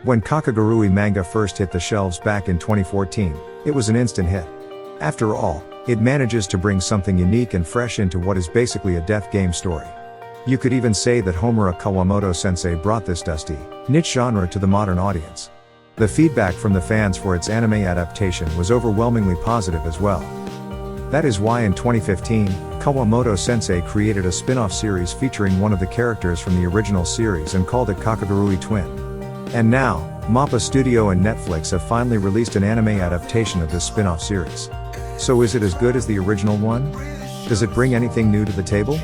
When Kakegurui manga first hit the shelves back in 2014, it was an instant hit. After all, it manages to bring something unique and fresh into what is basically a death game story. You could even say that Homura Kawamoto-sensei brought this dusty, niche genre to the modern audience. The feedback from the fans for its anime adaptation was overwhelmingly positive as well. That is why in 2015, Kawamoto-sensei created a spin-off series featuring one of the characters from the original series and called it Kakegurui Twin. And now, MAPPA Studio and Netflix have finally released an anime adaptation of this spin-off series. So is it as good as the original one? Does it bring anything new to the table?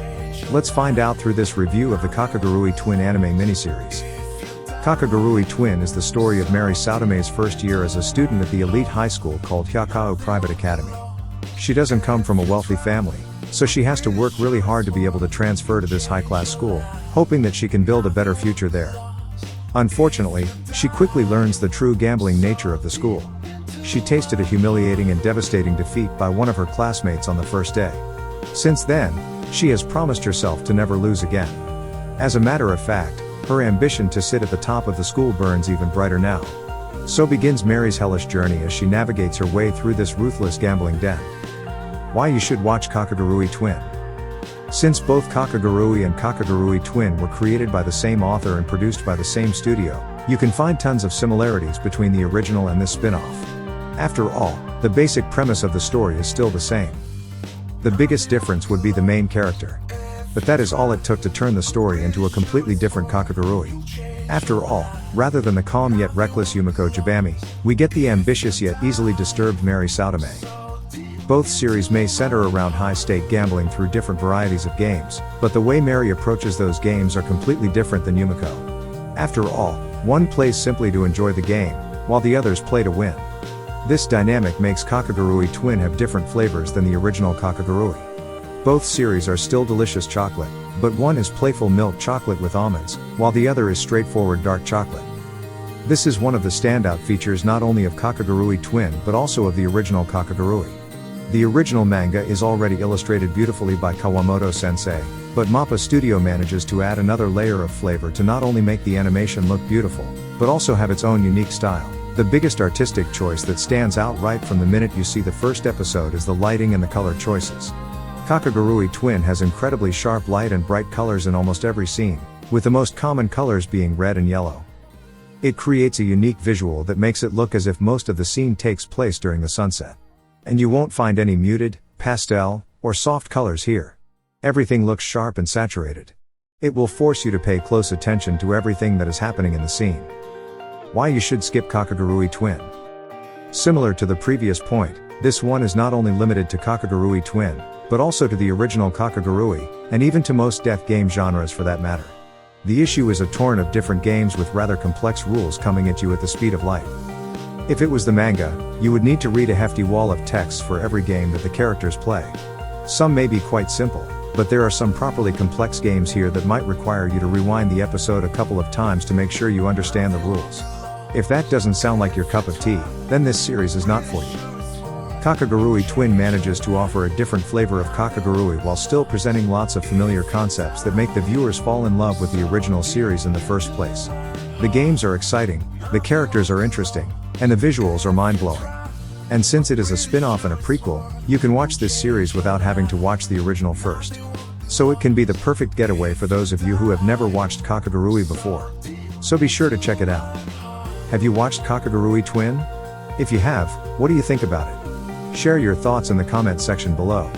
Let's find out through this review of the Kakegurui Twin anime miniseries. Kakegurui Twin is the story of Mary Saotome's first year as a student at the elite high school called Hyakkaou Private Academy. She doesn't come from a wealthy family, so she has to work really hard to be able to transfer to this high-class school, hoping that she can build a better future there. Unfortunately, she quickly learns the true gambling nature of the school. She tasted a humiliating and devastating defeat by one of her classmates on the first day. Since then, she has promised herself to never lose again. As a matter of fact, her ambition to sit at the top of the school burns even brighter now. So begins Mary's hellish journey as she navigates her way through this ruthless gambling den. Why you should watch Kakegurui Twin. Since both Kakegurui and Kakegurui Twin were created by the same author and produced by the same studio, you can find tons of similarities between the original and this spin-off. After all, the basic premise of the story is still the same. The biggest difference would be the main character. But that is all it took to turn the story into a completely different Kakegurui. After all, rather than the calm yet reckless Yumiko Jabami, we get the ambitious yet easily disturbed Mary Saotome. Both series may center around high-stake gambling through different varieties of games, but the way Mary approaches those games are completely different than Yumiko. After all, one plays simply to enjoy the game, while the others play to win. This dynamic makes Kakegurui Twin have different flavors than the original Kakegurui. Both series are still delicious chocolate, but one is playful milk chocolate with almonds, while the other is straightforward dark chocolate. This is one of the standout features not only of Kakegurui Twin but also of the original Kakegurui. The original manga is already illustrated beautifully by Kawamoto-sensei, but MAPPA Studio manages to add another layer of flavor to not only make the animation look beautiful, but also have its own unique style. The biggest artistic choice that stands out right from the minute you see the first episode is the lighting and the color choices. Kakegurui Twin has incredibly sharp light and bright colors in almost every scene, with the most common colors being red and yellow. It creates a unique visual that makes it look as if most of the scene takes place during the sunset. And you won't find any muted, pastel, or soft colors here. Everything looks sharp and saturated. It will force you to pay close attention to everything that is happening in the scene. Why you should skip Kakegurui Twin. Similar to the previous point, this one is not only limited to Kakegurui Twin, but also to the original Kakegurui, and even to most death game genres for that matter. The issue is a torrent of different games with rather complex rules coming at you at the speed of light. If it was the manga, you would need to read a hefty wall of text for every game that the characters play. Some may be quite simple, but there are some properly complex games here that might require you to rewind the episode a couple of times to make sure you understand the rules. If that doesn't sound like your cup of tea, then this series is not for you. Kakegurui Twin manages to offer a different flavor of Kakegurui while still presenting lots of familiar concepts that make the viewers fall in love with the original series in the first place. The games are exciting, the characters are interesting, and the visuals are mind-blowing. And since it is a spin-off and a prequel, you can watch this series without having to watch the original first. So it can be the perfect getaway for those of you who have never watched Kakegurui before. So be sure to check it out. Have you watched Kakegurui Twin? If you have, what do you think about it? Share your thoughts in the comment section below.